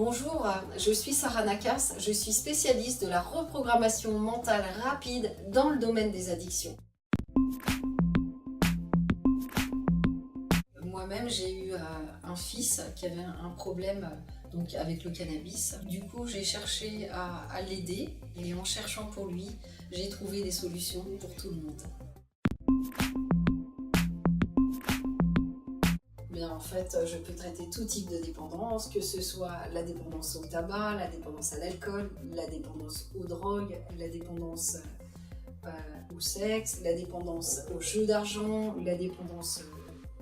Bonjour, je suis Sarah Nakas, je suis spécialiste de la reprogrammation mentale rapide dans le domaine des addictions. Moi-même, j'ai eu un fils qui avait un problème donc avec le cannabis. Du coup, j'ai cherché à l'aider et en cherchant pour lui, j'ai trouvé des solutions pour tout le monde. Bien, en fait, je peux traiter tout type de dépendance, que ce soit la dépendance au tabac, la dépendance à l'alcool, la dépendance aux drogues, la dépendance au sexe, la dépendance aux jeux d'argent, la dépendance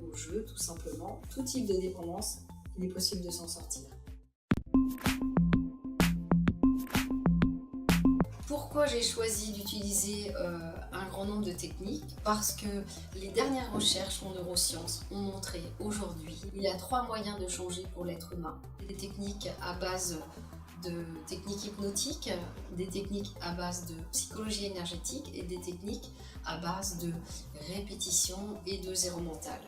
au jeu, tout simplement. Tout type de dépendance, il est possible de s'en sortir. Pourquoi j'ai choisi d'utiliser un grand nombre de techniques? Parce que les dernières recherches en neurosciences ont montré aujourd'hui qu'il y a 3 moyens de changer pour l'être humain. Des techniques à base de techniques hypnotiques, des techniques à base de psychologie énergétique et des techniques à base de répétition et de zéro mental.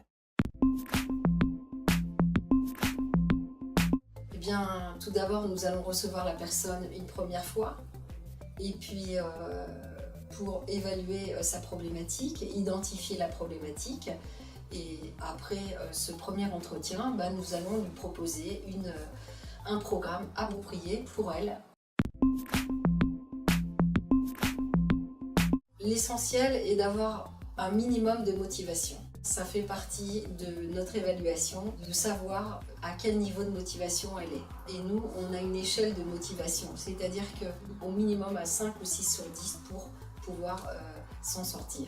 Eh bien, tout d'abord, nous allons recevoir la personne une première fois. Et puis, pour évaluer sa problématique, identifier la problématique. Et après ce premier entretien, nous allons lui proposer un programme approprié pour elle. L'essentiel est d'avoir un minimum de motivation. Ça fait partie de notre évaluation, de savoir à quel niveau de motivation elle est. Et nous, on a une échelle de motivation, c'est-à-dire qu'au minimum à 5 ou 6 sur 10 pour pouvoir s'en sortir.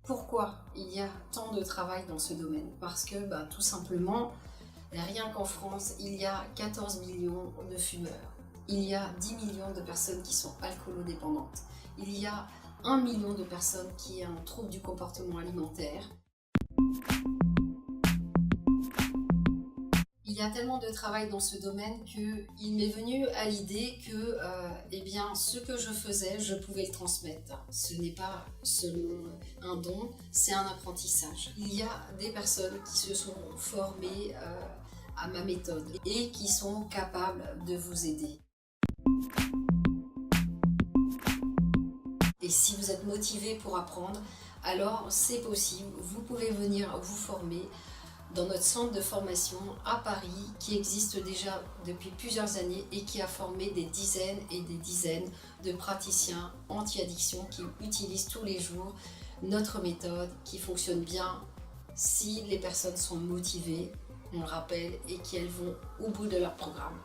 Pourquoi il y a tant de travail dans ce domaine? Parce que tout simplement, rien qu'en France, il y a 14 millions de fumeurs. Il y a 10 millions de personnes qui sont alcoolodépendantes. Il y a 1 million de personnes qui ont un trouble du comportement alimentaire. Il y a tellement de travail dans ce domaine qu'il m'est venu à l'idée que ce que je faisais, je pouvais le transmettre. Ce n'est pas seulement un don, c'est un apprentissage. Il y a des personnes qui se sont formées à ma méthode et qui sont capables de vous aider. Et si vous êtes motivé pour apprendre, alors c'est possible, vous pouvez venir vous former dans notre centre de formation à Paris qui existe déjà depuis plusieurs années et qui a formé des dizaines et des dizaines de praticiens anti-addiction qui utilisent tous les jours notre méthode qui fonctionne bien si les personnes sont motivées, on le rappelle, et qu'elles vont au bout de leur programme.